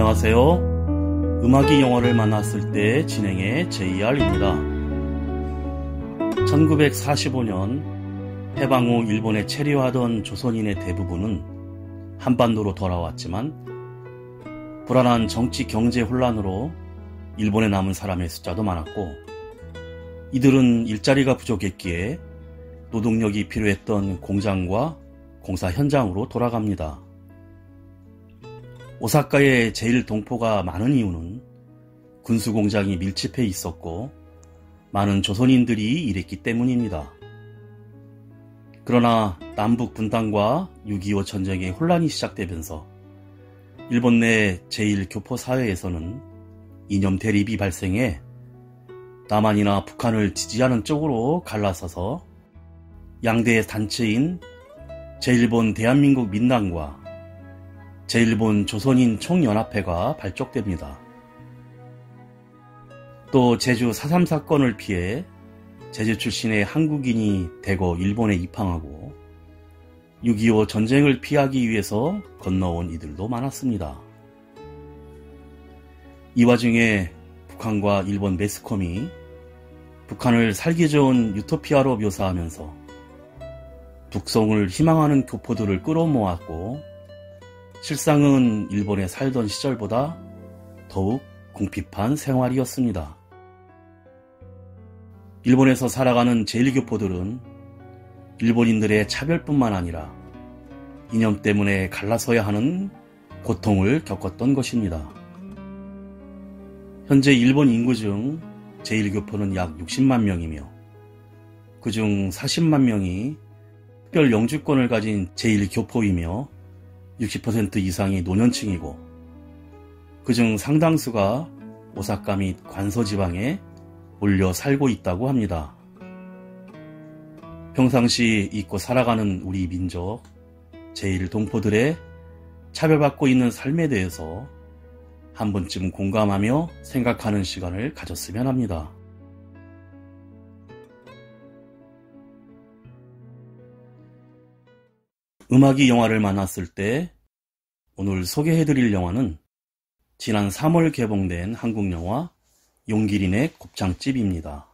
안녕하세요. 음악이 영화를 만났을 때 진행의 JR입니다. 1945년 해방 후 일본에 체류하던 조선인의 대부분은 한반도로 돌아왔지만 불안한 정치 경제 혼란으로 일본에 남은 사람의 숫자도 많았고, 이들은 일자리가 부족했기에 노동력이 필요했던 공장과 공사 현장으로 돌아갑니다. 오사카에 제일 동포가 많은 이유는 군수공장이 밀집해 있었고 많은 조선인들이 일했기 때문입니다. 그러나 남북 분단과 6.25 전쟁의 혼란이 시작되면서 일본 내 제1교포 사회에서는 이념 대립이 발생해 남한이나 북한을 지지하는 쪽으로 갈라서서 양대 단체인 제1본 대한민국 민당과 제1본 조선인 총연합회가 발족됩니다. 또 제주 4.3 사건을 피해 제주 출신의 한국인이 대거 일본에 입항하고 6.25 전쟁을 피하기 위해서 건너온 이들도 많았습니다. 이 와중에 북한과 일본 매스컴이 북한을 살기 좋은 유토피아로 묘사하면서 북송을 희망하는 교포들을 끌어모았고, 실상은 일본에 살던 시절보다 더욱 궁핍한 생활이었습니다. 일본에서 살아가는 제1교포들은 일본인들의 차별뿐만 아니라 이념 때문에 갈라서야 하는 고통을 겪었던 것입니다. 현재 일본 인구 중 제1교포는 약 60만 명이며 그중 40만 명이 특별 영주권을 가진 제1교포이며 60% 이상이 노년층이고, 그중 상당수가 오사카 및 관서 지방에 몰려 살고 있다고 합니다. 평상시 잊고 살아가는 우리 민족 제1동포들의 차별받고 있는 삶에 대해서 한 번쯤 공감하며 생각하는 시간을 가졌으면 합니다. 음악이 영화를 만났을 때 오늘 소개해드릴 영화는 지난 3월 개봉된 한국 영화 용기린의 곱창집입니다.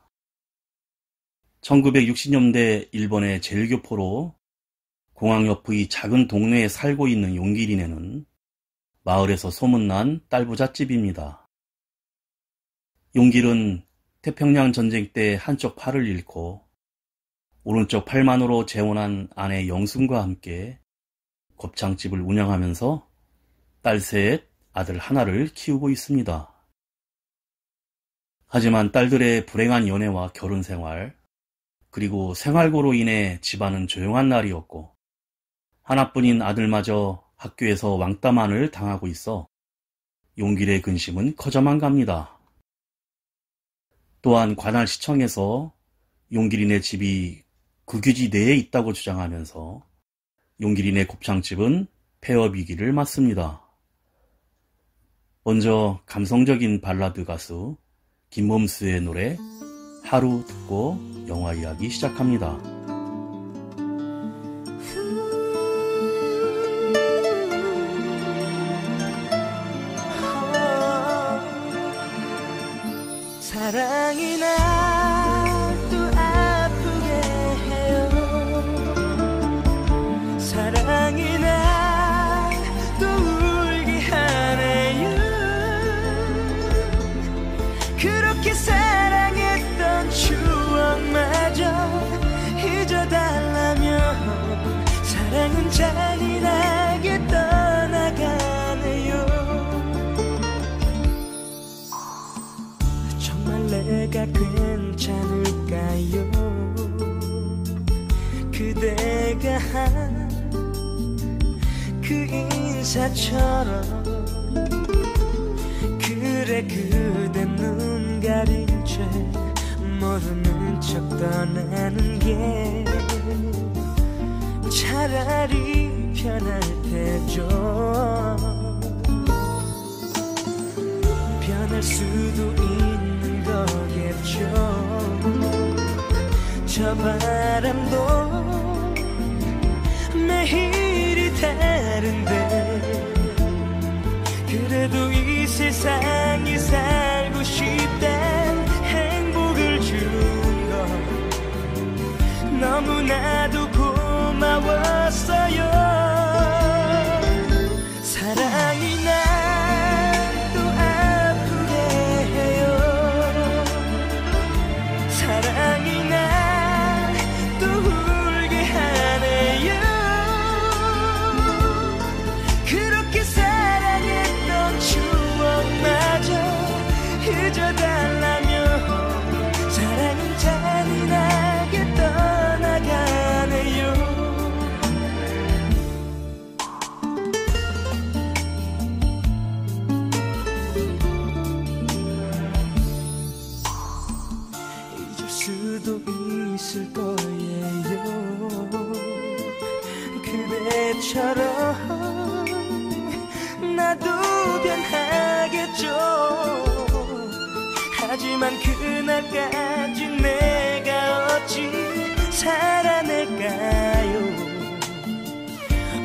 1960년대 일본의 제1교포로 공항 옆의 작은 동네에 살고 있는 용기린에는 마을에서 소문난 딸부잣집입니다. 용길은 태평양 전쟁 때 한쪽 팔을 잃고 오른쪽 팔만으로 재혼한 아내 영순과 함께 곱창집을 운영하면서 딸 셋, 아들 하나를 키우고 있습니다. 하지만 딸들의 불행한 연애와 결혼생활, 그리고 생활고로 인해 집안은 조용한 날이었고, 하나뿐인 아들마저 학교에서 왕따만을 당하고 있어 용길의 근심은 커져만 갑니다. 또한 관할시청에서 용기린의 집이 국유지 내에 있다고 주장하면서 용기린의 곱창집은 폐업 위기를 맞습니다. 먼저 감성적인 발라드 가수 김범수의 노래 하루 듣고 영화 이야기 시작합니다. 사랑이 나도 아프게 해요. 사랑이 나도 울게 하네요. 그렇게 사랑했던 추억마저 잊어달라면 사랑은 잔인하게 떠나가네요. 내가 괜찮을까요? 그대가 한 그 인사처럼. 그래 그대 눈 가린 채 모르는 척 떠나는 게 차라리 편할 테죠. 변할 수도 있는 거겠죠. 저 바람도 매일이 다른데 그래도 세상에 살고 싶단 행복을 준 건 너무나도 고마웠어요. 사랑이 날 또 아프게 해요. 사랑이 날 또 울게 하네요. 그렇게 사랑했던 추억마저 잊어달라며 사랑은 잔인하게 떠나가네요. 잊을 수도 있을 거예요. 그대처럼 나도 변하겠죠. 하지만 그날까지 내가 어찌 살아낼까요.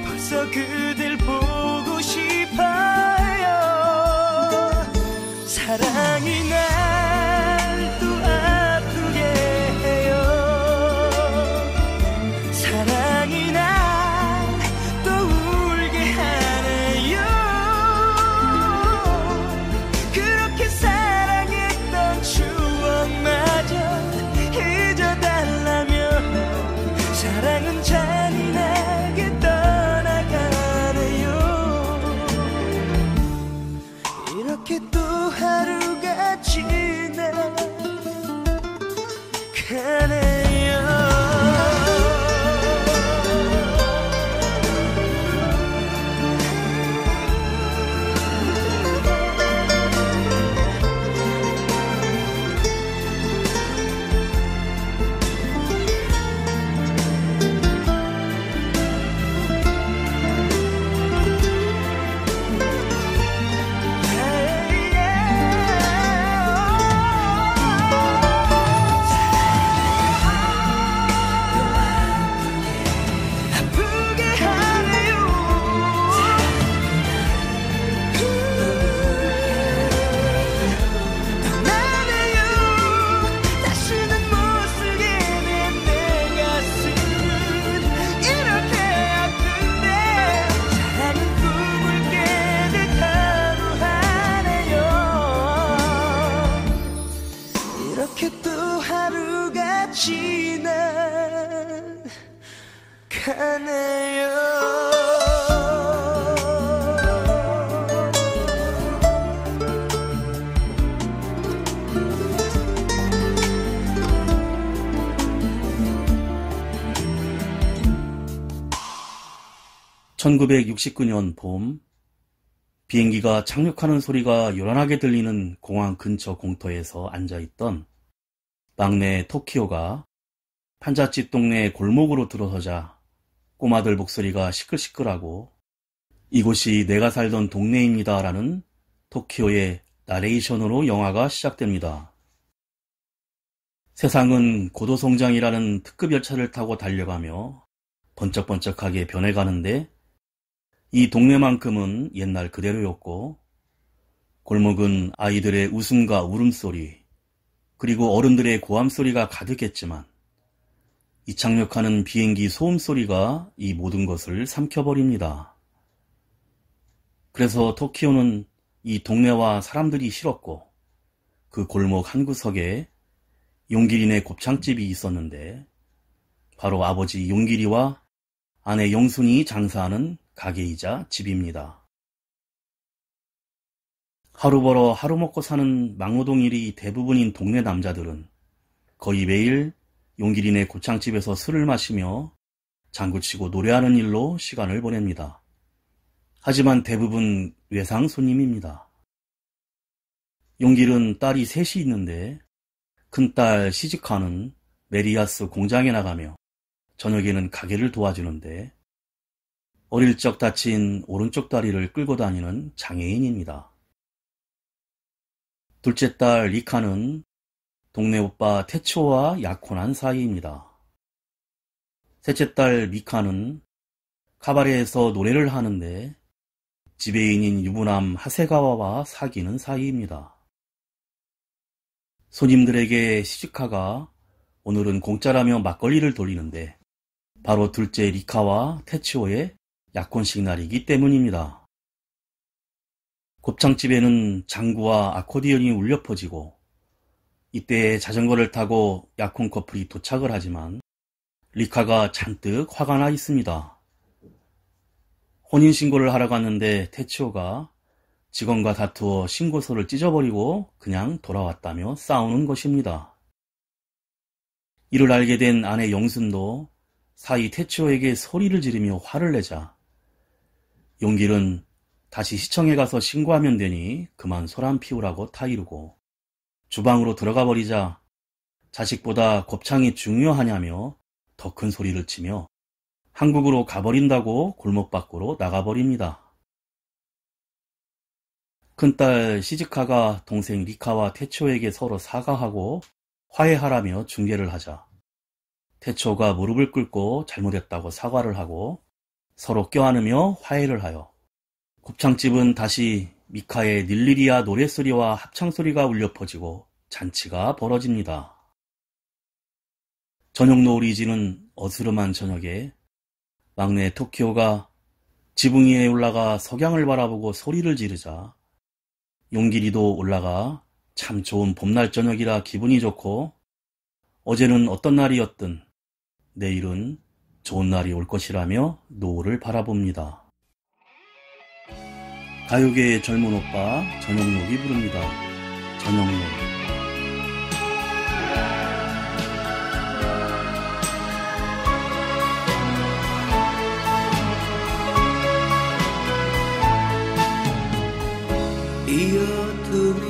벌써 그댈 보고 싶어요. 사랑이 날 또 아프게 해요. 사랑이 날 또 울게 하네요. 그렇게 사랑했던 추억마저 잊어달라며 사랑은 잔인하게 떠나가네요. 이렇게 또 하루가 지나가네요. 1969년 봄, 비행기가 착륙하는 소리가 요란하게 들리는 공항 근처 공터에서 앉아있던 막내 토키오가 판잣집 동네 골목으로 들어서자 꼬마들 목소리가 시끌시끌하고 이곳이 내가 살던 동네입니다 라는 토키오의 나레이션으로 영화가 시작됩니다. 세상은 고도성장이라는 특급 열차를 타고 달려가며 번쩍번쩍하게 변해가는데 이 동네만큼은 옛날 그대로였고 골목은 아이들의 웃음과 울음소리 그리고 어른들의 고함소리가 가득했지만 이 착륙하는 비행기 소음소리가 이 모든 것을 삼켜버립니다. 그래서 토키오는 이 동네와 사람들이 싫었고 그 골목 한 구석에 용기리네 곱창집이 있었는데 바로 아버지 용기리와 아내 영순이 장사하는 가게이자 집입니다. 하루 벌어 하루 먹고 사는 막노동 일이 대부분인 동네 남자들은 거의 매일 용기리네 곱창집에서 술을 마시며 장구치고 노래하는 일로 시간을 보냅니다. 하지만 대부분 외상 손님입니다. 용길은 딸이 셋이 있는데 큰딸 시즈카는 메리야스 공장에 나가며 저녁에는 가게를 도와주는데 어릴 적 다친 오른쪽 다리를 끌고 다니는 장애인입니다. 둘째 딸 리카는 동네 오빠 테초와 약혼한 사이입니다. 셋째 딸 미카는 카바레에서 노래를 하는데 지배인인 유부남 하세가와와 사귀는 사이입니다. 손님들에게 시즈카가 오늘은 공짜라며 막걸리를 돌리는데 바로 둘째 리카와 테츠오의 약혼식 날이기 때문입니다. 곱창집에는 장구와 아코디언이 울려 퍼지고 이때 자전거를 타고 약혼 커플이 도착을 하지만 리카가 잔뜩 화가 나 있습니다. 혼인신고를 하러 갔는데 테츠오가 직원과 다투어 신고서를 찢어버리고 그냥 돌아왔다며 싸우는 것입니다. 이를 알게 된 아내 영순도 사이 테츠오에게 소리를 지르며 화를 내자 용길은 다시 시청에 가서 신고하면 되니 그만 소란 피우라고 타이르고 주방으로 들어가 버리자 자식보다 곱창이 중요하냐며 더 큰 소리를 치며 한국으로 가버린다고 골목 밖으로 나가버립니다. 큰딸 시즈카가 동생 리카와 테츠오에게 서로 사과하고 화해하라며 중재를 하자 테츠오가 무릎을 꿇고 잘못했다고 사과를 하고 서로 껴안으며 화해를 하여 곱창집은 다시 미카의 닐리리아 노랫소리와 합창소리가 울려 퍼지고 잔치가 벌어집니다. 저녁 노을이 어스름한 저녁에 막내 토키오가 지붕 위에 올라가 석양을 바라보고 소리를 지르자 용길이도 올라가 참 좋은 봄날 저녁이라 기분이 좋고 어제는 어떤 날이었든 내일은 좋은 날이 올 것이라며 노을을 바라봅니다. 가요계의 젊은 오빠 전영록이 부릅니다. 전영록. 이 어둠이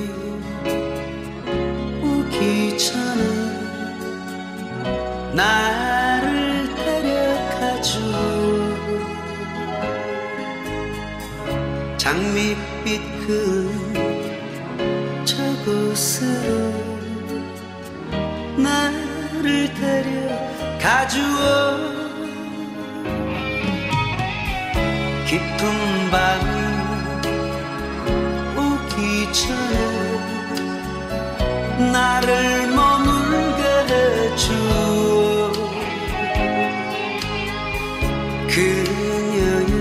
오기 전에 나를 데려가줘 장밋빛 그 저곳으로 나를 데려가주어 깊은 밤이 전에 나를 머물게 해줘 그녀의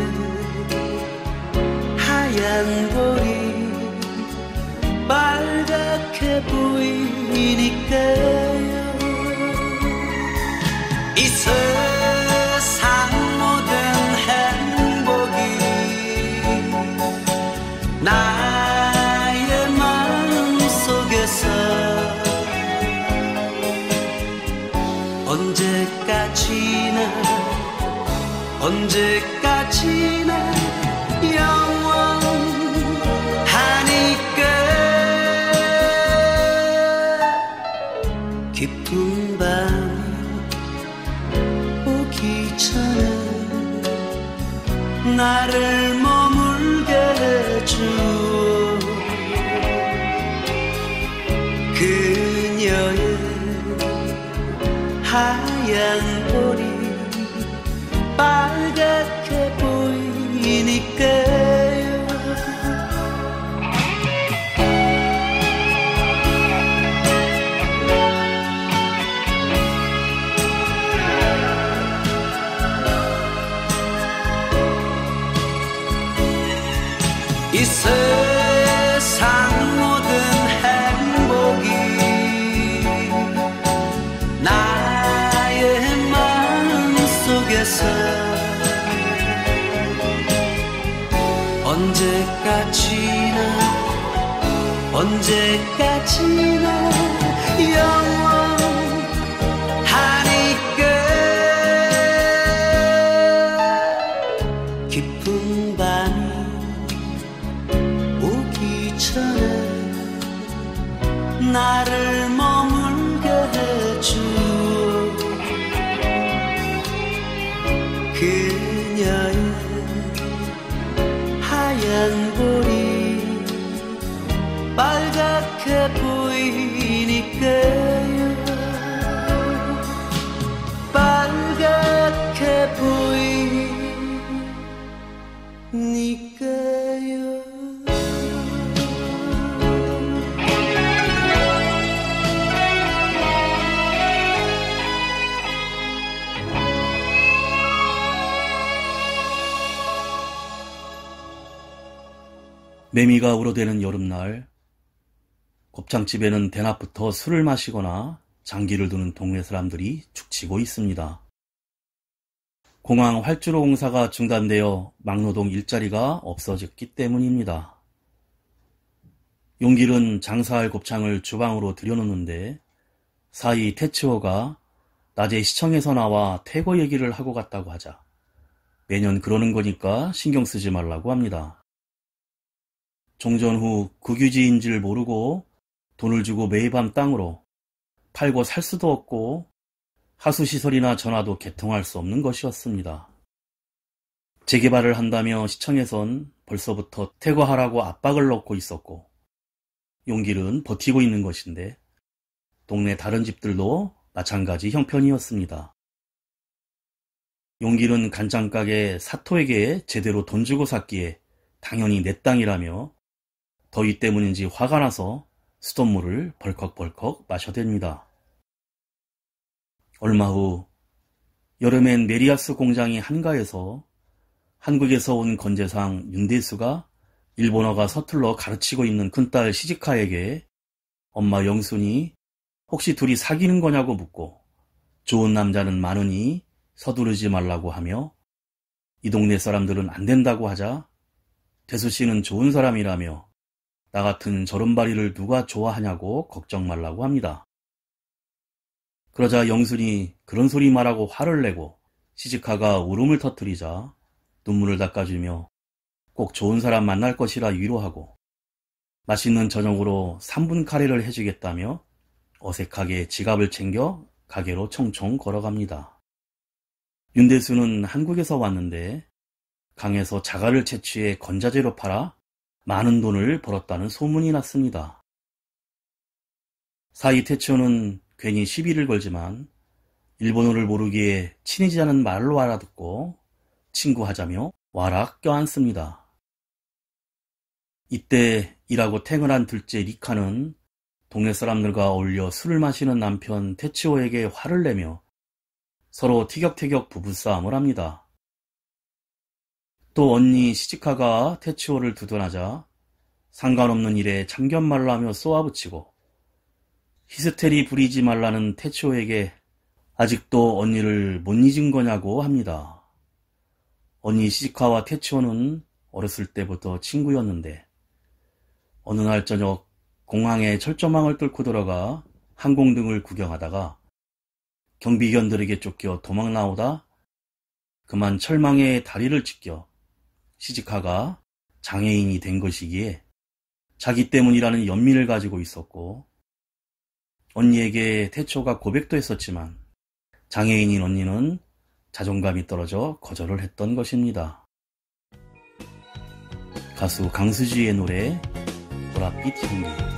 하얀 볼이 빨갛게 보이니까요 이 세상 모든 행복이 언제까지나 영원하니까 깊은 밤이 오기 전에 나를 머물게 해줘 그녀의 하얀 볼이 빨갛게 보이니까요 이 세상 모든 행복이 나의 마음 속에서 언제까지나 영원하니까 깊은 밤이 오기 전에 나를 머물게 해줘 그녀의 하얀 볼이 빨갛게 보이니까요 빨갛게 보이니까요 매미가 우러대는 여름날 곱창집에는 대낮부터 술을 마시거나 장기를 두는 동네 사람들이 축치고 있습니다. 공항 활주로 공사가 중단되어 막노동 일자리가 없어졌기 때문입니다. 용길은 장사할 곱창을 주방으로 들여놓는데 사이 태치호가 낮에 시청에서 나와 퇴거 얘기를 하고 갔다고 하자 매년 그러는 거니까 신경 쓰지 말라고 합니다. 종전 후 국유지인 줄 모르고 돈을 주고 매일 밤 땅으로 팔고 살 수도 없고 하수시설이나 전화도 개통할 수 없는 것이었습니다. 재개발을 한다며 시청에선 벌써부터 퇴거하라고 압박을 넣고 있었고 용길은 버티고 있는 것인데 동네 다른 집들도 마찬가지 형편이었습니다. 용길은 간장가게 사토에게 제대로 돈 주고 샀기에 당연히 내 땅이라며 더위 때문인지 화가 나서 수돗물을 벌컥벌컥 마셔댑니다. 얼마 후 여름엔 메리아스 공장이 한가해서 한국에서 온 건재상 윤대수가 일본어가 서툴러 가르치고 있는 큰딸 시지카에게 엄마 영순이 혹시 둘이 사귀는 거냐고 묻고 좋은 남자는 많으니 서두르지 말라고 하며 이 동네 사람들은 안 된다고 하자 대수씨는 좋은 사람이라며 나 같은 저런바리를 누가 좋아하냐고 걱정 말라고 합니다. 그러자 영순이 그런 소리 말하고 화를 내고 시지카가 울음을 터뜨리자 눈물을 닦아주며 꼭 좋은 사람 만날 것이라 위로하고 맛있는 저녁으로 3분 카레를 해주겠다며 어색하게 지갑을 챙겨 가게로 총총 걸어갑니다. 윤대수는 한국에서 왔는데 강에서 자갈을 채취해 건자재로 팔아 많은 돈을 벌었다는 소문이 났습니다. 사이 태치오는 괜히 시비를 걸지만 일본어를 모르기에 친해지자는 말로 알아듣고 친구하자며 와락 껴안습니다. 이때 일하고 퇴근한 둘째 리카는 동네 사람들과 어울려 술을 마시는 남편 태치오에게 화를 내며 서로 티격태격 부부싸움을 합니다. 또 언니 시지카가 태치오를 두둔하자 상관없는 일에 참견말로 하며 쏘아붙이고 히스테리 부리지 말라는 태치오에게 아직도 언니를 못 잊은 거냐고 합니다. 언니 시지카와 태치오는 어렸을 때부터 친구였는데 어느 날 저녁 공항에 철조망을 뚫고 들어가 항공등을 구경하다가 경비견들에게 쫓겨 도망 나오다 그만 철망에 다리를 찢겨 시지카가 장애인이 된 것이기에 자기 때문이라는 연민을 가지고 있었고 언니에게 태초가 고백도 했었지만 장애인인 언니는 자존감이 떨어져 거절을 했던 것입니다. 가수 강수지의 노래 보랏빛 향기.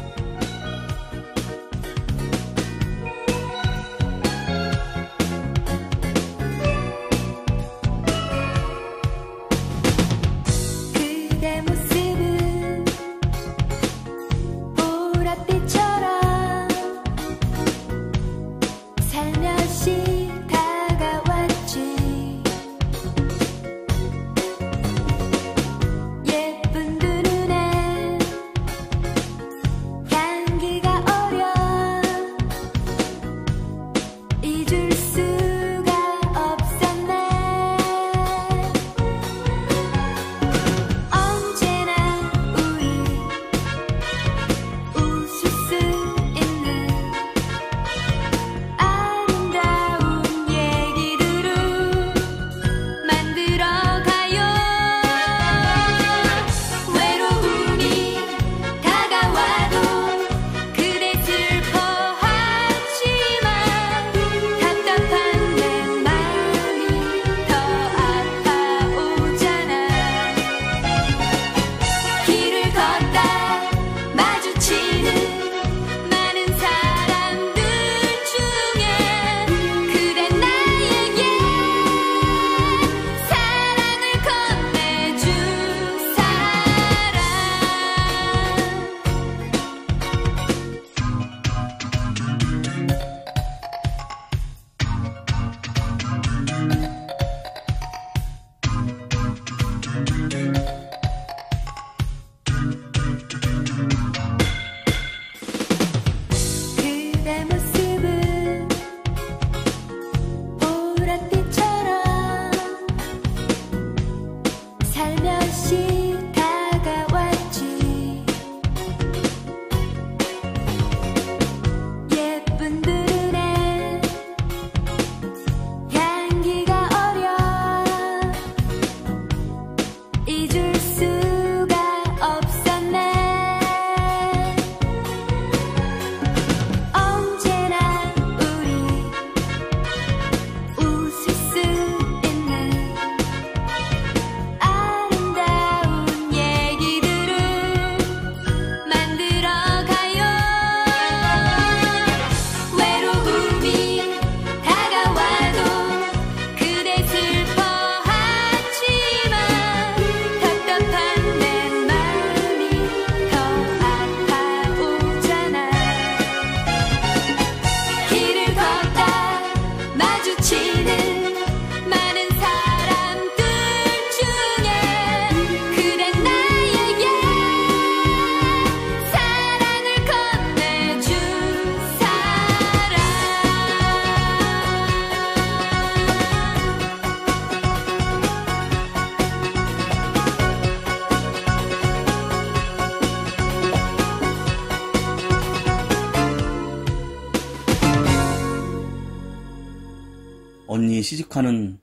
시즈카는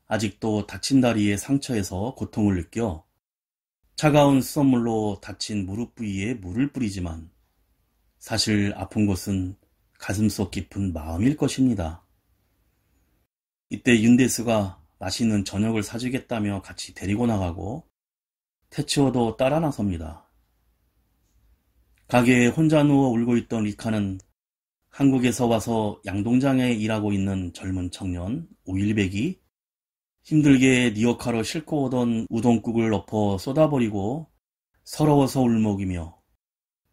아직도 다친 다리의 상처에서 고통을 느껴 차가운 수돗물로 다친 무릎 부위에 물을 뿌리지만 사실 아픈 곳은 가슴속 깊은 마음일 것입니다. 이때 윤대수가 맛있는 저녁을 사주겠다며 같이 데리고 나가고 테츠오도 따라 나섭니다. 가게에 혼자 누워 울고 있던 리카는 한국에서 와서 양동장에 일하고 있는 젊은 청년 오일백이 힘들게 니오카로 싣고 오던 우동국을 엎어 쏟아버리고 서러워서 울먹이며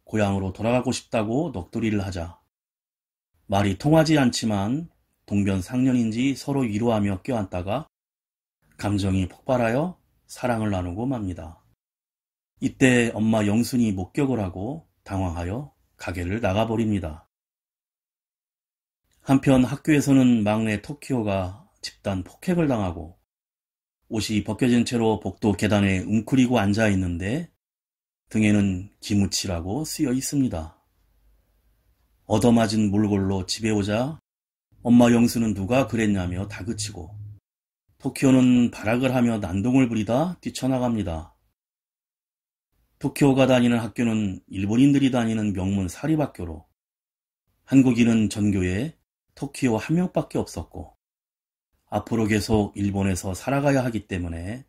고향으로 돌아가고 싶다고 넋두리를 하자 말이 통하지 않지만 동변상련인지 서로 위로하며 껴안다가 감정이 폭발하여 사랑을 나누고 맙니다. 이때 엄마 영순이 목격을 하고 당황하여 가게를 나가버립니다. 한편 학교에서는 막내 토키오가 집단 폭행을 당하고 옷이 벗겨진 채로 복도 계단에 웅크리고 앉아 있는데 등에는 기무치라고 쓰여 있습니다. 얻어맞은 몰골로 집에 오자 엄마 영수는 누가 그랬냐며 다그치고 토키오는 발악을 하며 난동을 부리다 뛰쳐나갑니다. 토키오가 다니는 학교는 일본인들이 다니는 명문 사립학교로 한국인은 전교에 토키오 한 명밖에 없었고 앞으로 계속 일본에서 살아가야 하기 때문에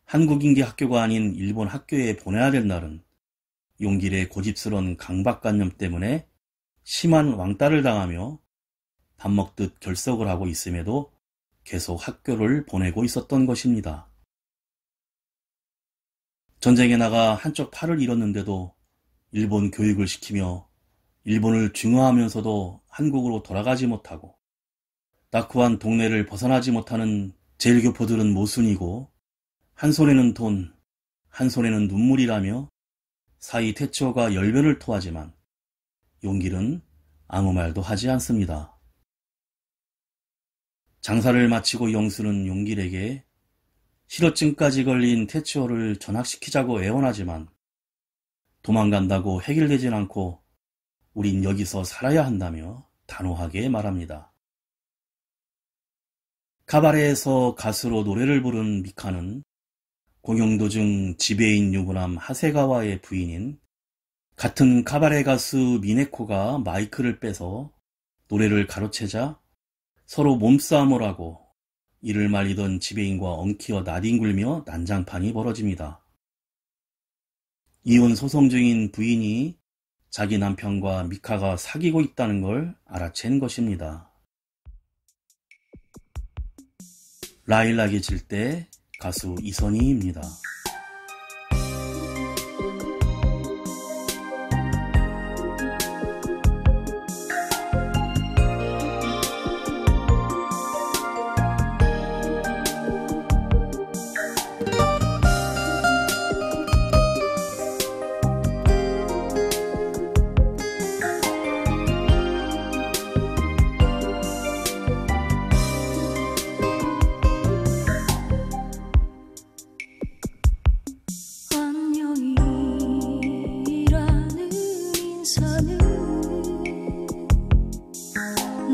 한국인계 학교가 아닌 일본 학교에 보내야 될 날은 용길의 고집스러운 강박관념 때문에 심한 왕따를 당하며 밥 먹듯 결석을 하고 있음에도 계속 학교를 보내고 있었던 것입니다. 전쟁에 나가 한쪽 팔을 잃었는데도 일본 교육을 시키며 일본을 중화하면서도 한국으로 돌아가지 못하고 낙후한 동네를 벗어나지 못하는 제일교포들은 모순이고 한 손에는 돈, 한 손에는 눈물이라며 사이 테츠오가 열변을 토하지만 용길은 아무 말도 하지 않습니다. 장사를 마치고 영수는 용길에게 실어증까지 걸린 테츠오를 전학시키자고 애원하지만 도망간다고 해결되진 않고 우린 여기서 살아야 한다며 단호하게 말합니다. 카바레에서 가수로 노래를 부른 미카는 공연 도중 지배인 유부남 하세가와의 부인인 같은 카바레 가수 미네코가 마이크를 빼서 노래를 가로채자 서로 몸싸움을 하고 이를 말리던 지배인과 엉키어 나뒹굴며 난장판이 벌어집니다. 이혼 소송 중인 부인이 자기 남편과 미카가 사귀고 있다는 걸 알아챈 것입니다. 라일락이 질 때 가수 이선희입니다.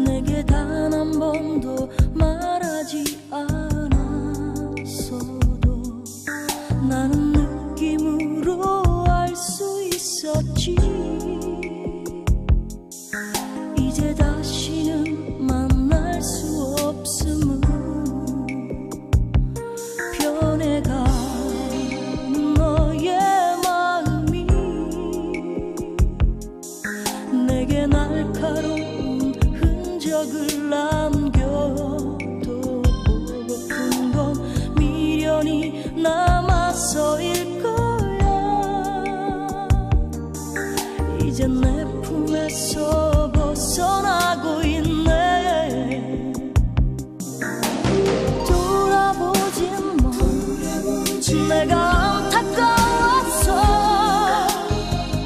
내게 단 한 번도 말하지 않았어도 나는 느낌으로 알 수 있었지. 이제 다시는 만날 수 없음을 변해가는 너의 마음이 내게 날카로운 흔적을 남겨도 보고픈 건 미련이 남아서일 거야. 이제 내 품에서 벗어나고 있네. 돌아보진 마. 내가 안타까웠어.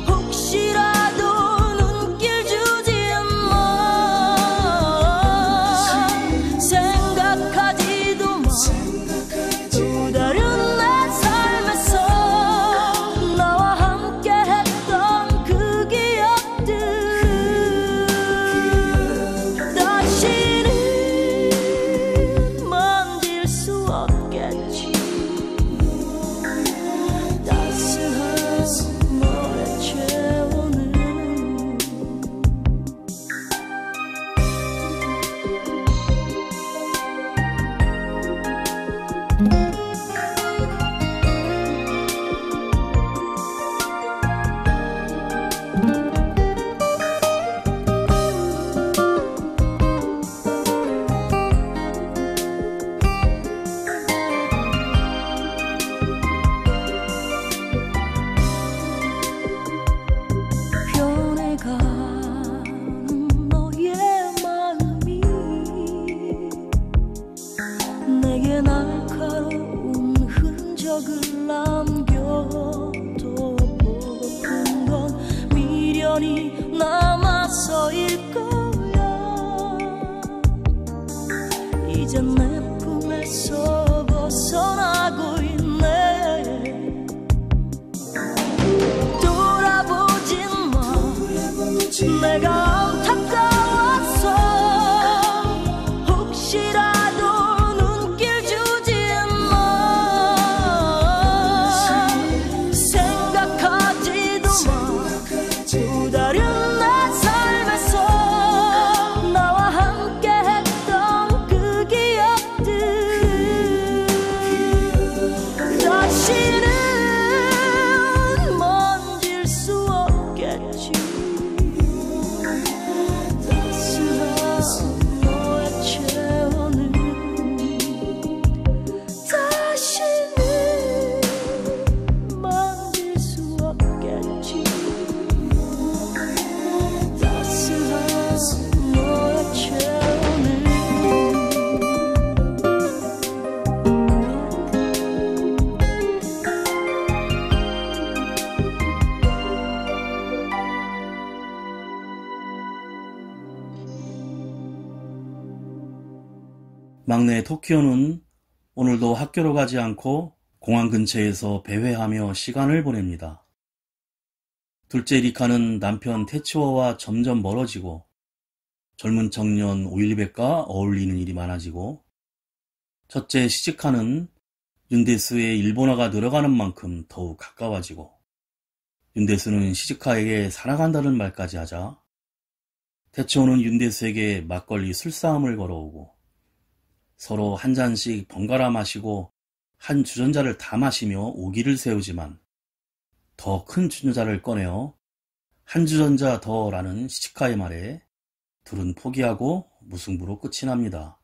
혹시라도 눈길 주진 마. 생각하지도 마. 또 다른 내 삶에서 나와 함께 했던 그 기억들 다시는 흔적을 남겨도 보고픈 건 미련이 남아서일 거야. 이젠 내 품에서 벗어나고 있네. 돌아보지 마. 내가 안타까워서 혹시라도 눈길 주지 마. 생각하지도 마. 또 다른 내 삶에서 나와 함께 했던 그 기억들 다시는 만질 수 없겠지. 너의 체온을 다시는 만질 수 없겠지. 따스한 너의 체온을 막내 토키오는 오늘도 학교로 가지 않고 공항 근처에서 배회하며 시간을 보냅니다. 둘째 리카는 남편 테츠오와 점점 멀어지고 젊은 청년 오일리백과 어울리는 일이 많아지고, 첫째 시즈카는 윤대수의 일본어가 늘어가는 만큼 더욱 가까워지고, 윤대수는 시즈카에게 사랑한다는 말까지 하자 테츠오는 윤대수에게 막걸리 술싸움을 걸어오고, 서로 한 잔씩 번갈아 마시고 한 주전자를 다 마시며 오기를 세우지만 더 큰 주전자를 꺼내어 한 주전자 더라는 시즈카의 말에 둘은 포기하고 무승부로 끝이 납니다.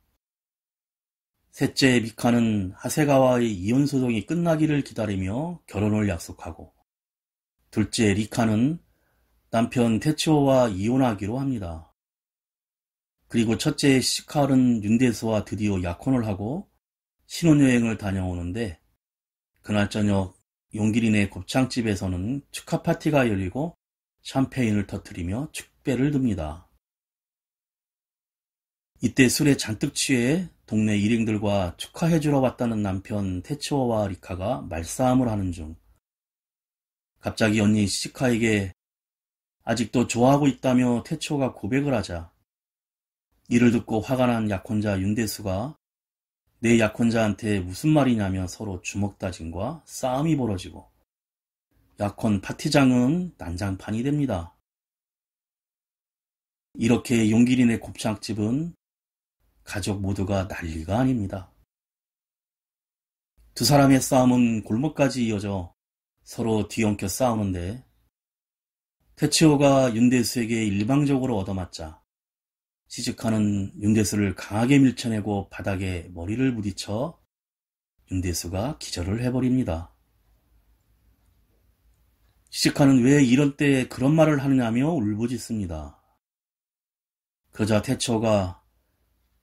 셋째 미카는 하세가와의 이혼 소송이 끝나기를 기다리며 결혼을 약속하고, 둘째 리카는 남편 테츠오와 이혼하기로 합니다. 그리고 첫째 시즈카는 윤대수와 드디어 약혼을 하고 신혼여행을 다녀오는데, 그날 저녁 용기린의 곱창집에서는 축하 파티가 열리고 샴페인을 터뜨리며 축배를 듭니다. 이때 술에 잔뜩 취해 동네 일행들과 축하해주러 왔다는 남편 테츠오와 리카가 말싸움을 하는 중, 갑자기 언니 시즈카에게 아직도 좋아하고 있다며 테츠오가 고백을 하자, 이를 듣고 화가 난 약혼자 윤대수가 내 약혼자한테 무슨 말이냐며 서로 주먹다짐과 싸움이 벌어지고, 약혼 파티장은 난장판이 됩니다. 이렇게 용기린의 곱창집은 가족 모두가 난리가 아닙니다. 두 사람의 싸움은 골목까지 이어져 서로 뒤엉켜 싸우는데, 테츠오가 윤대수에게 일방적으로 얻어맞자 시즈카는 윤대수를 강하게 밀쳐내고 바닥에 머리를 부딪혀 윤대수가 기절을 해버립니다. 시즈카는 왜 이런 때에 그런 말을 하느냐며 울부짖습니다. 그러자 테츠오가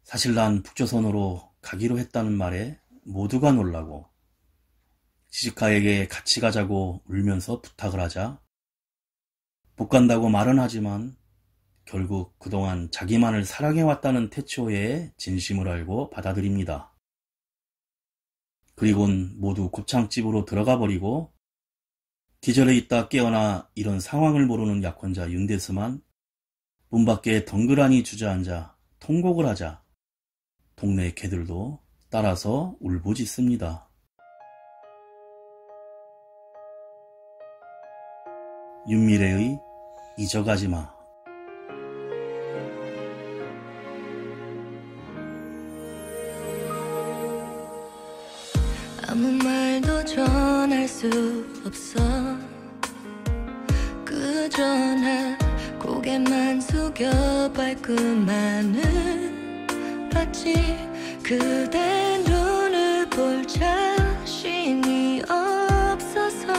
사실 난 북조선으로 가기로 했다는 말에 모두가 놀라고 시즈카에게 같이 가자고 울면서 부탁을 하자, 못 간다고 말은 하지만 결국 그동안 자기만을 사랑해왔다는 테츠오의 진심을 알고 받아들입니다. 그리곤 모두 곱창집으로 들어가 버리고, 기절해 있다 깨어나 이런 상황을 모르는 약혼자 윤대수만 문 밖에 덩그러니 주저앉아 통곡을 하자 동네 개들도 따라서 울부짖습니다. 윤미래의 잊어가지마. 아무 말도 전할 수 없어. 그저 난 고개만 숙여 발끝만은 봤지. 그대 눈을 볼 자신이 없어서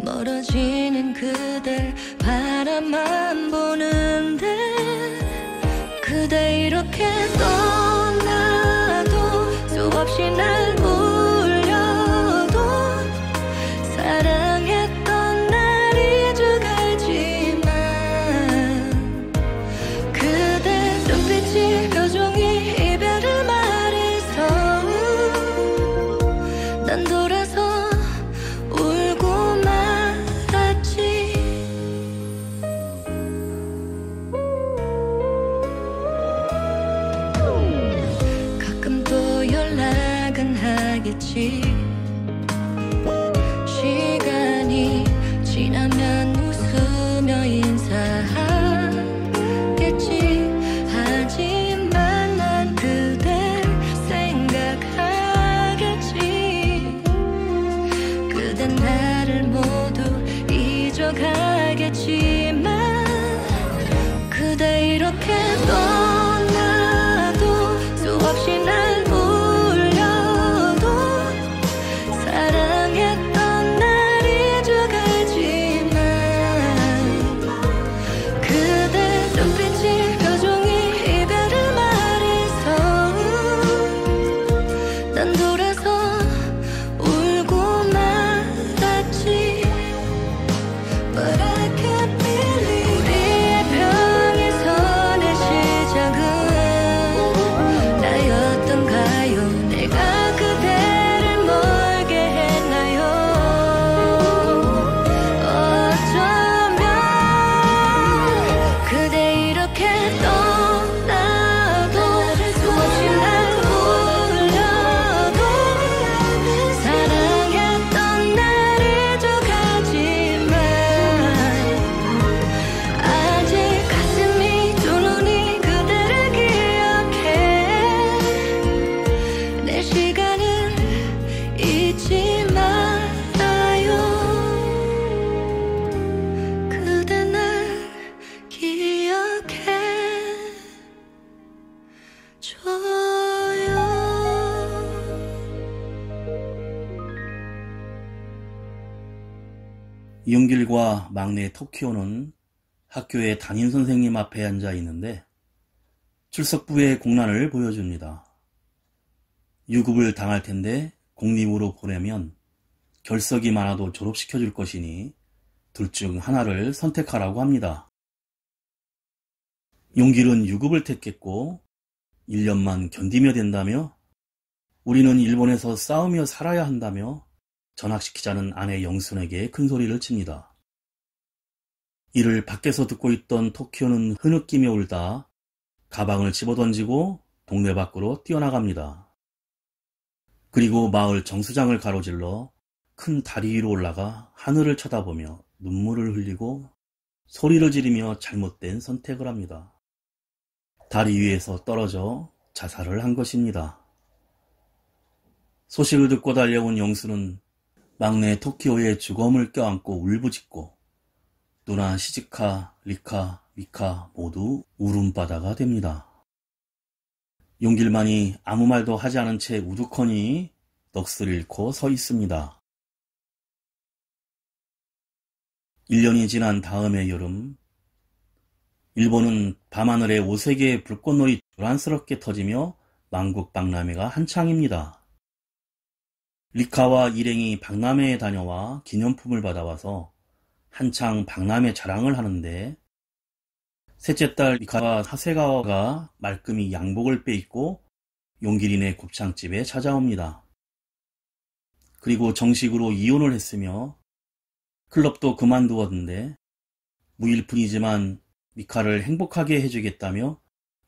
멀어지는 그댈 바라만 보는데, 그대 이렇게 떠나도 수없이 날 울려 가겠지. 시간이 지나면 웃으며 인사하겠지. 하지만 난 그댈 생각하겠지. 그댄 나를 모두 잊어가겠지만 그대 이렇게 떠나도 수없이 날 울려도 사랑했던 날 잊어가지만 그대 눈빛이 표정이 이별을 말해서 난 돌아서 울고 말았지. But I can't believe 우리의 평에서의 시작은 나였던가요? 내가 그대를 멀게 했나요? 어쩌면 그대 이렇게 떠나도 수없이 날 울려도 사랑했던 날 잊어가지만 아직 가슴이 두 눈이 그대를 기억해. 내 시간을 잊지 말아요. 그대 날 기억해 줘요. 이용길과 막내 토키오는 학교의 담임 선생님 앞에 앉아 있는데 출석부의 공란을 보여줍니다. 유급을 당할 텐데 공립으로 보내면 결석이 많아도 졸업시켜줄 것이니 둘 중 하나를 선택하라고 합니다. 용길은 유급을 택했고 1년만 견디며 된다며 우리는 일본에서 싸우며 살아야 한다며 전학시키자는 아내 영순에게 큰소리를 칩니다. 이를 밖에서 듣고 있던 토키오는 흐느끼며 울다 가방을 집어던지고 동네 밖으로 뛰어나갑니다. 그리고 마을 정수장을 가로질러 큰 다리 위로 올라가 하늘을 쳐다보며 눈물을 흘리고 소리를 지르며 잘못된 선택을 합니다. 다리 위에서 떨어져 자살을 한 것입니다. 소식을 듣고 달려온 영수는 막내 토키오의 주검을 껴안고 울부짖고 누나 시즈카, 리카, 미카 모두 울음바다가 됩니다. 용길만이 아무 말도 하지 않은 채 우두커니 넋을 잃고 서 있습니다. 1년이 지난 다음의 여름, 일본은 밤하늘에 5세계의 불꽃놀이 요란스럽게 터지며 만국박람회가 한창입니다. 리카와 일행이 박람회에 다녀와 기념품을 받아와서 한창 박람회 자랑을 하는데 셋째 딸 리카와 하세가와가 말끔히 양복을 빼입고 용길이네 곱창집에 찾아옵니다. 그리고 정식으로 이혼을 했으며 클럽도 그만두었는데 무일푼이지만 미카를 행복하게 해주겠다며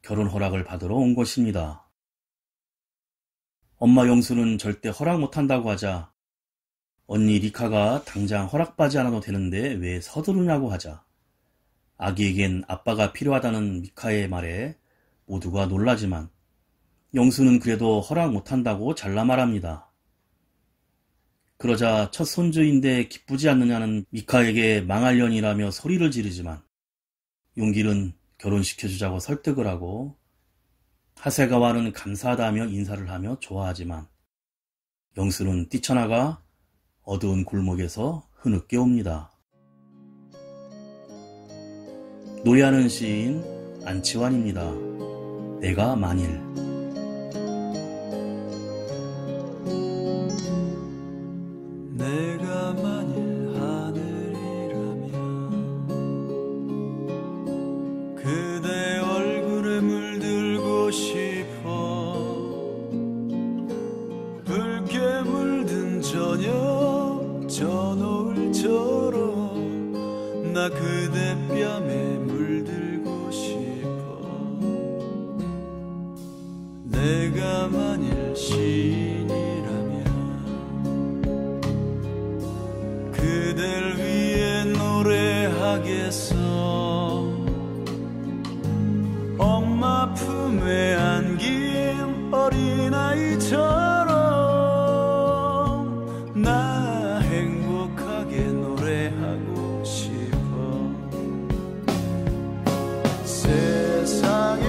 결혼 허락을 받으러 온 것입니다. 엄마 영수는 절대 허락 못한다고 하자 언니 리카가 당장 허락받지 않아도 되는데 왜 서두르냐고 하자 아기에겐 아빠가 필요하다는 미카의 말에 모두가 놀라지만 영수는 그래도 허락 못한다고 잘라 말합니다. 그러자 첫 손주인데 기쁘지 않느냐는 미카에게 망할년이라며 소리를 지르지만 용길은 결혼시켜주자고 설득을 하고 하세가와는 감사하다며 인사를 하며 좋아하지만 영수는 뛰쳐나가 어두운 골목에서 흐느껴 옵니다. 노래하는 시인 안치환입니다. 내가 만일. 내가 만일 하늘이라면 그대 얼굴에 물들고 싶어. 붉게 물든 저녁 저 노을처럼 나 그대 뺨에 물들고 싶어. 내가 만일 시인이라면 가겠어. 엄마 품에 안긴 어린아이처럼 나 행복하게 노래하고 싶어. 세상에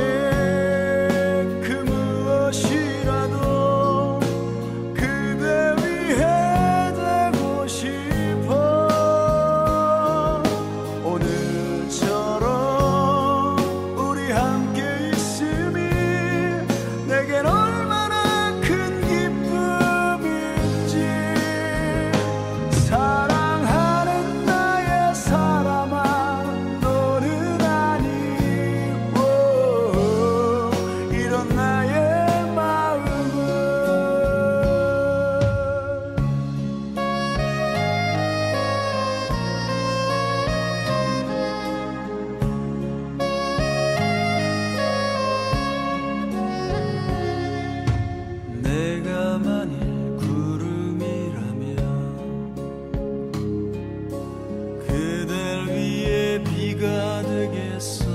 그 무엇이라도 그대 위해 되고 싶어. 오늘처럼 우리 함께 있음이 내겐 얼마나 큰 기쁨인지. 사랑하는 나의 사람아, 너는 아니고 이런 나의 마음은. 내가 만일 구름이라면 그댈 위해 비가 되겠어.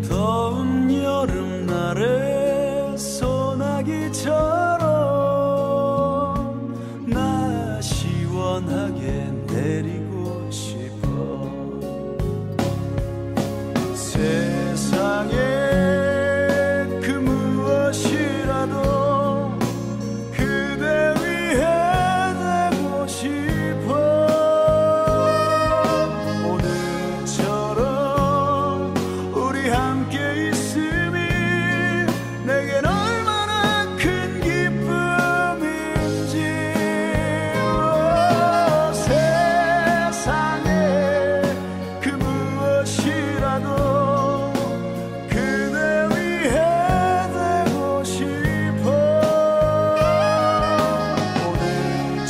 더운 여름날에 소나기처럼 나 시원하게 내리고 싶어. 세상에 그 무엇이라도 그대 위해 되고 싶어. 오늘처럼 우리 함께 있음이 내겐 얼마나 큰 기쁨인지. 세상에 그 무엇이라도 그대 위해 되고 싶어.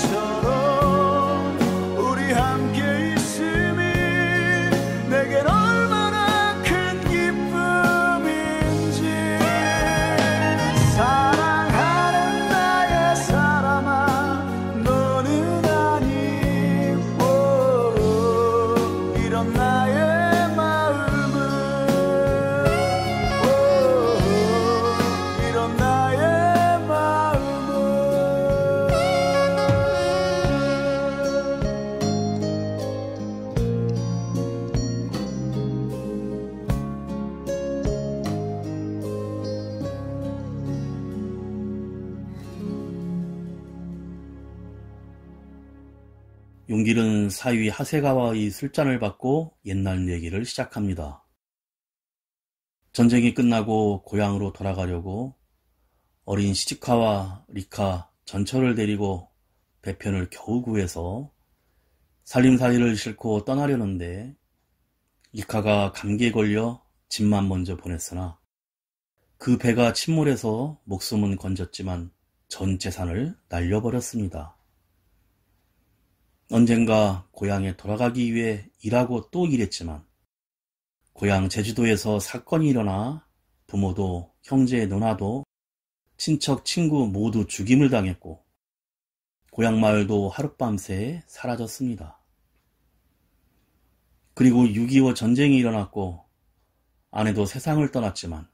오늘처럼 우리 함께 있음이 내겐 얼마나 큰 기쁨인지. 사랑하는 나의 사람아, 너는 아니고 이런 나의 마음은. 이런 나의 마음은. 용길은 사위 하세가와의 술잔을 받고 옛날 얘기를 시작합니다. 전쟁이 끝나고 고향으로 돌아가려고 어린 시즈카와 리카, 전철을 데리고 배편을 겨우 구해서 살림살이를 싣고 떠나려는데 리카가 감기에 걸려 집만 먼저 보냈으나 그 배가 침몰해서 목숨은 건졌지만 전 재산을 날려버렸습니다. 언젠가 고향에 돌아가기 위해 일하고 또 일했지만 고향 제주도에서 사건이 일어나 부모도 형제 누나도 친척 친구 모두 죽임을 당했고 고향 마을도 하룻밤새 사라졌습니다. 그리고 6.25 전쟁이 일어났고 아내도 세상을 떠났지만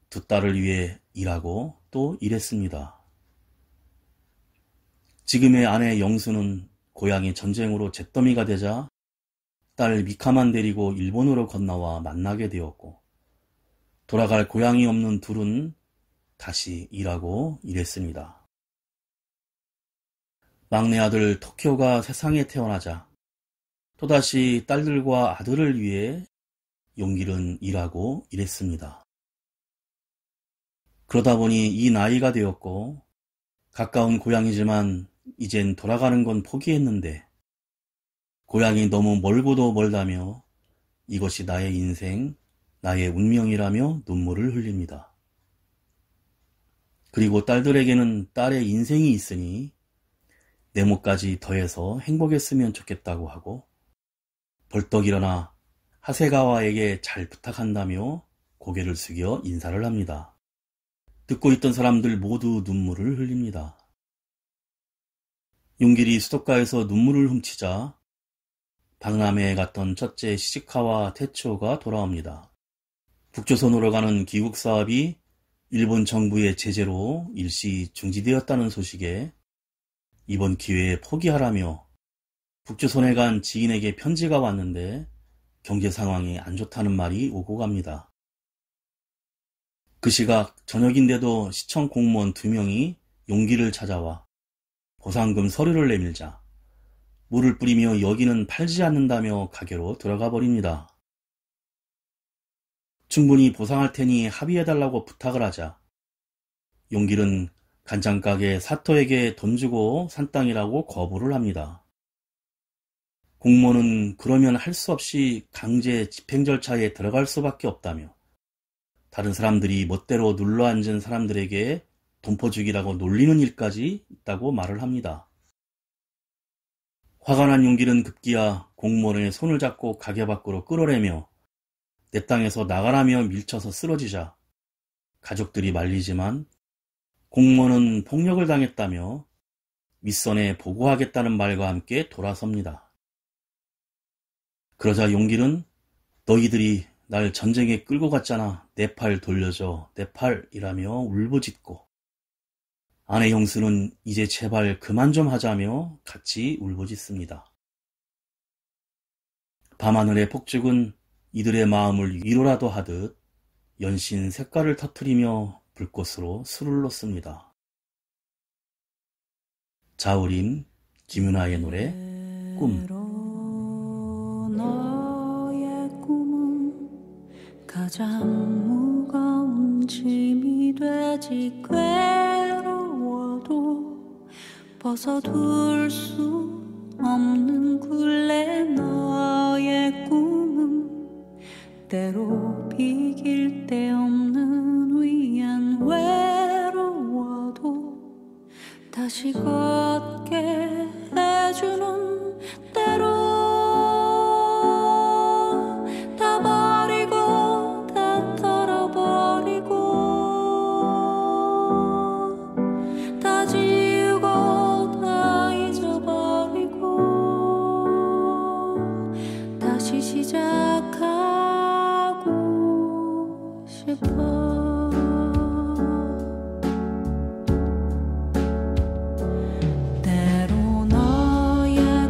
두 딸을 위해 일하고 또 일했습니다. 지금의 아내 영수는 고향이 전쟁으로 잿더미가 되자 딸 미카만 데리고 일본으로 건너와 만나게 되었고 돌아갈 고향이 없는 둘은 다시 일하고 일했습니다. 막내 아들 토키오가 세상에 태어나자 또다시 딸들과 아들을 위해 용길은 일하고 일했습니다. 그러다 보니 이 나이가 되었고 가까운 고향이지만 이젠 돌아가는 건 포기했는데 고향이 너무 멀고도 멀다며 이것이 나의 인생, 나의 운명이라며 눈물을 흘립니다. 그리고 딸들에게는 딸의 인생이 있으니 내 몫까지 더해서 행복했으면 좋겠다고 하고 벌떡 일어나 하세가와에게 잘 부탁한다며 고개를 숙여 인사를 합니다. 듣고 있던 사람들 모두 눈물을 흘립니다. 용길이 수도가에서 눈물을 훔치자 박람회에 갔던 첫째 시즈카와 테츠오가 돌아옵니다. 북조선으로 가는 귀국 사업이 일본 정부의 제재로 일시 중지되었다는 소식에 이번 기회에 포기하라며 북조선에 간 지인에게 편지가 왔는데 경제 상황이 안 좋다는 말이 오고 갑니다. 그 시각 저녁인데도 시청 공무원 2명이 용기를 찾아와 보상금 서류를 내밀자 물을 뿌리며 여기는 팔지 않는다며 가게로 들어가 버립니다. 충분히 보상할 테니 합의해달라고 부탁을 하자 용길은 간장가게 사토에게 돈 주고 산 땅이라고 거부를 합니다. 공무원은 그러면 할 수 없이 강제 집행 절차에 들어갈 수밖에 없다며 다른 사람들이 멋대로 눌러앉은 사람들에게 돈퍼주기라고 놀리는 일까지 있다고 말을 합니다. 화가 난 용길은 급기야 공무원의 손을 잡고 가게 밖으로 끌어내며 내 땅에서 나가라며 밀쳐서 쓰러지자 가족들이 말리지만 공무원은 폭력을 당했다며 윗선에 보고하겠다는 말과 함께 돌아섭니다. 그러자 용길은 너희들이 날 전쟁에 끌고 갔잖아. 내 팔 돌려줘. 내 팔이라며 울부짖고 아내 형수는 이제 제발 그만 좀 하자며 같이 울부짖습니다. 밤하늘의 폭죽은 이들의 마음을 위로라도 하듯 연신 색깔을 터뜨리며 불꽃으로 술을 놓습니다. 자우림 김윤아의 노래 꿈. 너의 꿈은 가장 무거운 짐이 되지 괴로워도 벗어둘 수 없는 굴레 너의 꿈은 때로 비길 데 없는 위안 외로워도 다시 걷게 해주는 때로 다 버리고 다 털어버리고 다 지우고 다 잊어버리고 다시 시작하고 싶어. 때로 너의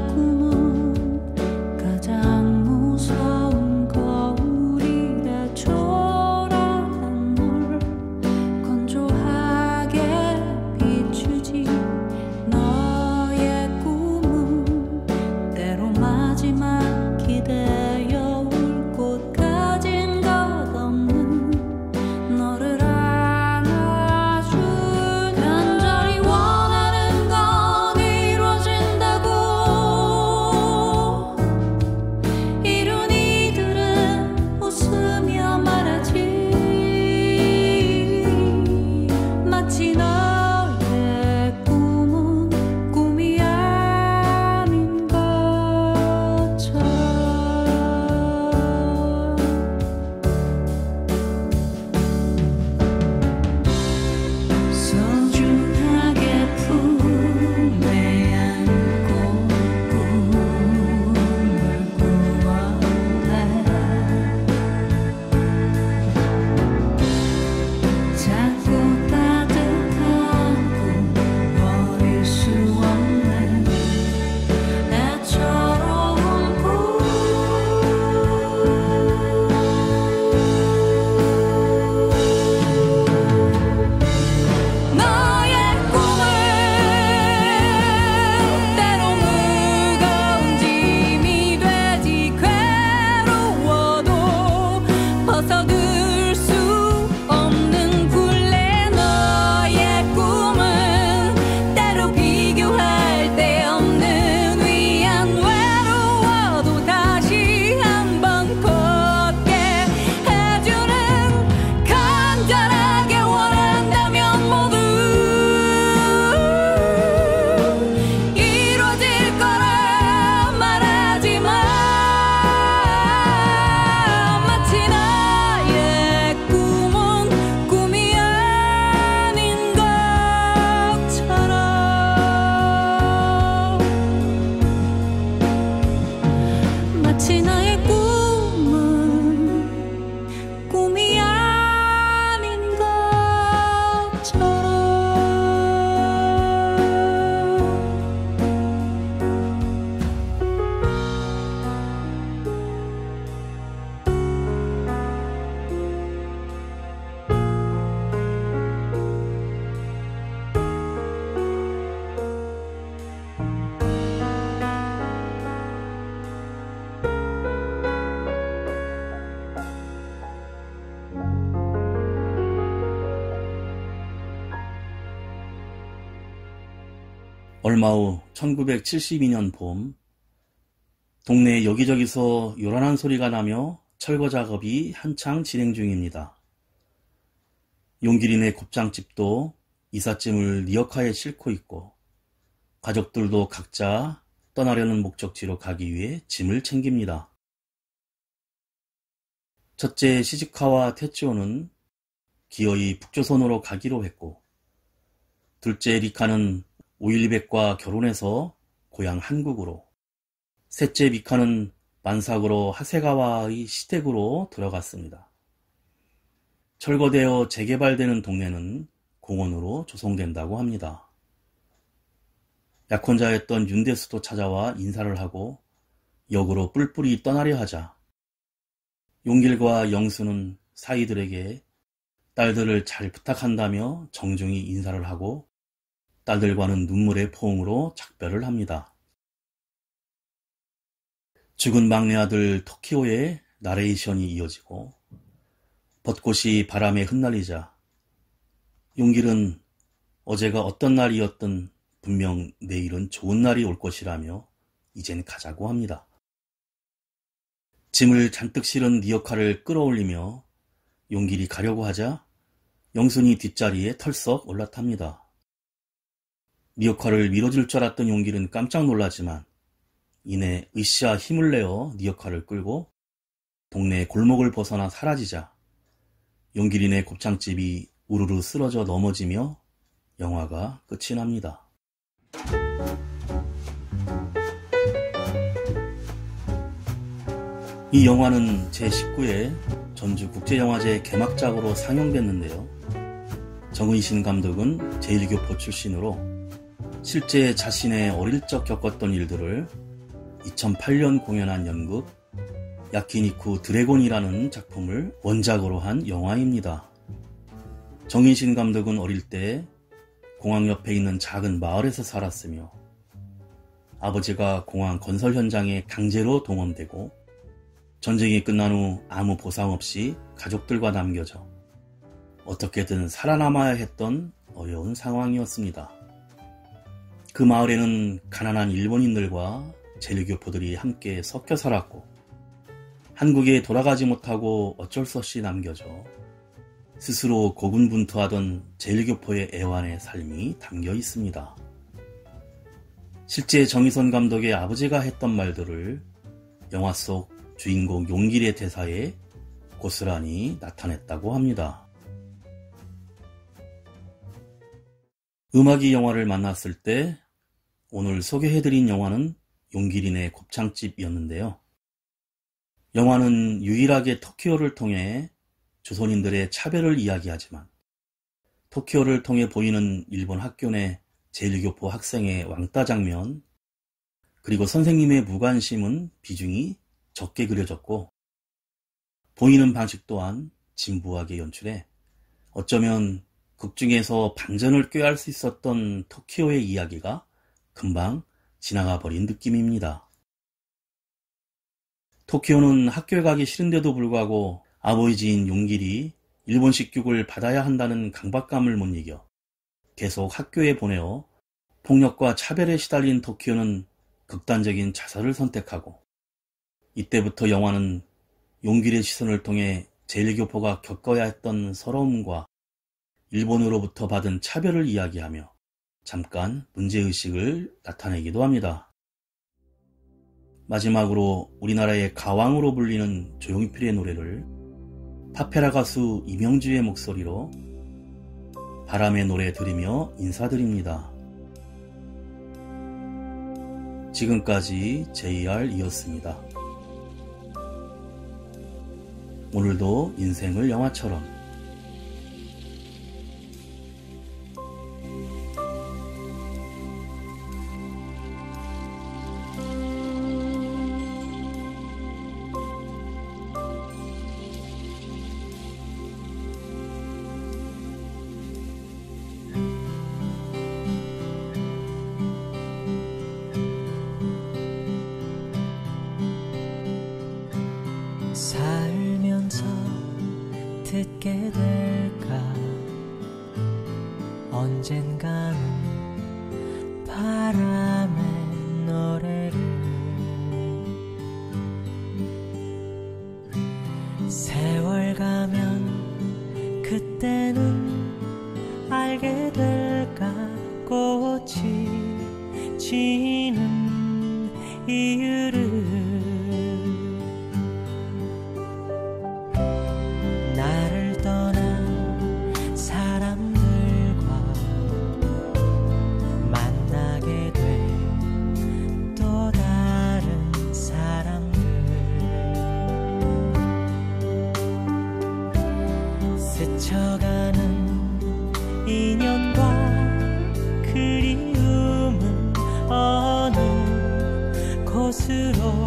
얼마 후 1972년 봄, 동네 여기저기서 요란한 소리가 나며 철거 작업이 한창 진행 중입니다. 용길이네 곱창집도 이삿짐을 리어카에 싣고 있고 가족들도 각자 떠나려는 목적지로 가기 위해 짐을 챙깁니다. 첫째 시즈카와 테츠오는 기어이 북조선으로 가기로 했고, 둘째 리카는 오일리백과 결혼해서 고향 한국으로, 셋째 미카는 만삭으로 하세가와의 시댁으로 들어갔습니다. 철거되어 재개발되는 동네는 공원으로 조성된다고 합니다. 약혼자였던 윤대수도 찾아와 인사를 하고 역으로 뿔뿔이 떠나려 하자 용길과 영수는 사이들에게 딸들을 잘 부탁한다며 정중히 인사를 하고 딸들과는 눈물의 포옹으로 작별을 합니다. 죽은 막내 아들 토키오의 나레이션이 이어지고 벚꽃이 바람에 흩날리자 용길은 어제가 어떤 날이었든 분명 내일은 좋은 날이 올 것이라며 이젠 가자고 합니다. 짐을 잔뜩 실은 리어카를 끌어올리며 용길이 가려고 하자 영순이 뒷자리에 털썩 올라탑니다. 리어카를 밀어줄 줄 알았던 용길은 깜짝 놀라지만 이내 으쌰 힘을 내어 리어카를 끌고 동네 골목을 벗어나 사라지자 용길이네 곱창집이 우르르 쓰러져 넘어지며 영화가 끝이 납니다. 이 영화는 제19회 전주국제영화제 개막작으로 상영됐는데요. 정의신 감독은 제1교포 출신으로 실제 자신의 어릴 적 겪었던 일들을 2008년 공연한 연극 야키니쿠 드래곤이라는 작품을 원작으로 한 영화입니다. 정의신 감독은 어릴 때 공항 옆에 있는 작은 마을에서 살았으며 아버지가 공항 건설 현장에 강제로 동원되고 전쟁이 끝난 후 아무 보상 없이 가족들과 남겨져 어떻게든 살아남아야 했던 어려운 상황이었습니다. 그 마을에는 가난한 일본인들과 제1교포들이 함께 섞여 살았고 한국에 돌아가지 못하고 어쩔 수 없이 남겨져 스스로 고군분투하던 제1교포의 애완의 삶이 담겨 있습니다. 실제 정의선 감독의 아버지가 했던 말들을 영화 속 주인공 용길의 대사에 고스란히 나타냈다고 합니다. 음악이 영화를 만났을 때 오늘 소개해드린 영화는 용길이네 곱창집이었는데요. 영화는 유일하게 토키오를 통해 조선인들의 차별을 이야기하지만 토키오를 통해 보이는 일본 학교 내 제1교포 학생의 왕따 장면 그리고 선생님의 무관심은 비중이 적게 그려졌고 보이는 방식 또한 진부하게 연출해 어쩌면 극 중에서 반전을 꾀할 수 있었던 토키오의 이야기가 금방 지나가 버린 느낌입니다. 토키오는 학교에 가기 싫은데도 불구하고 아버지인 용길이 일본식 교육을 받아야 한다는 강박감을 못 이겨 계속 학교에 보내어 폭력과 차별에 시달린 토키오는 극단적인 자살을 선택하고 이때부터 영화는 용길의 시선을 통해 제1교포가 겪어야 했던 서러움과 일본으로부터 받은 차별을 이야기하며 잠깐 문제의식을 나타내기도 합니다. 마지막으로 우리나라의 가왕으로 불리는 조용필의 노래를 파페라 가수 이명주의 목소리로 바람의 노래 들으며 인사드립니다. 지금까지 JR이었습니다. 오늘도 인생을 영화처럼 살면서 듣게 될까 언젠가는 바람의 노래를 세월 가면 그때는 알게 될까 꽃이 지는 이유를 나를 떠난 사람들과 만나게 돼 또 다른 사람들 스쳐가는 인연과 그리움은 어느 곳으로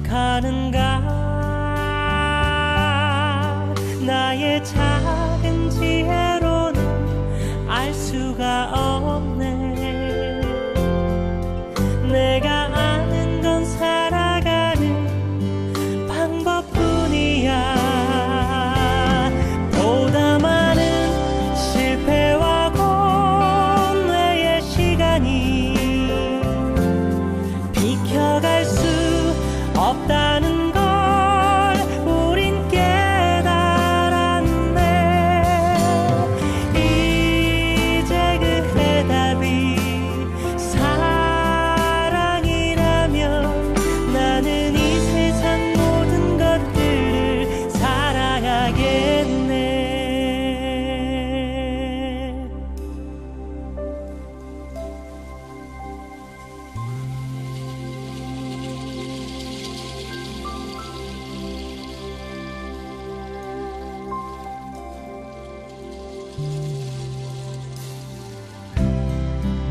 가는가 나의 작은 지혜로는 알 수가 없네 내가 아는 건 살아가는 방법뿐이야 보다 많은 실패와 고뇌의 시간이 비켜갈 수 없다는 걸 우린 깨달았네 이제 그 해답이 사랑이라면 나는 이 세상 모든 것들을 사랑하겠네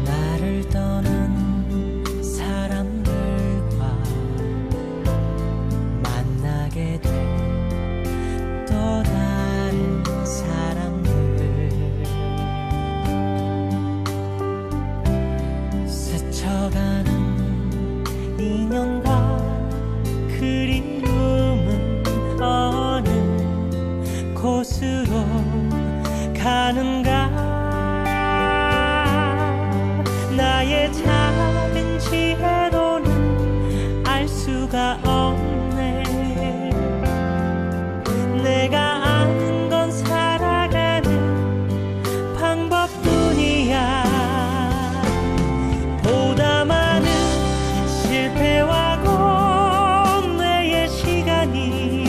나를 떠난 사람들과 만나게 돼 또 다른 사람들 스쳐가는 인연과 그리움은 어느 곳으로 가는가 나의 작은 지혜로는 알 수가 없네 내가 아는 건 살아가는 방법뿐이야 보다 많은 실패와 고뇌의 시간이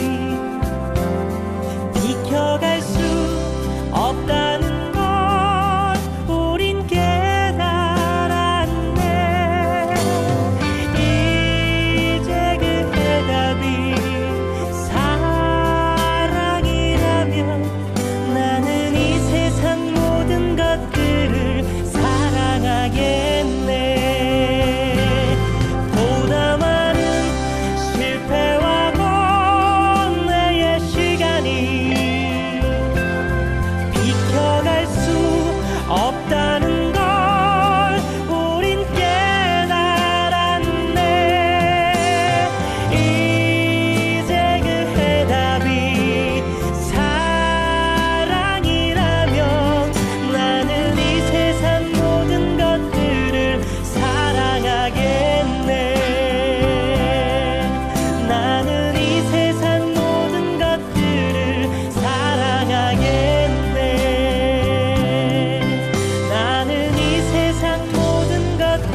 비켜갈 수 없다는 걸 우린 깨달았네 이제 그 해답이 사랑이라면 나는 이 세상 모든 것들을 사랑하겠네 보다 많은 실패와 고뇌의 시간이 비켜갈 수 없다는 걸 우린 깨달았네 이제 그 해답이 사랑이라면 나는 이 세상 모든 것들을 사랑하겠네 나는 이 세상 모든 것들을 사랑하겠네 나는 이 세상 모든 것들을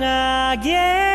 사랑하겠네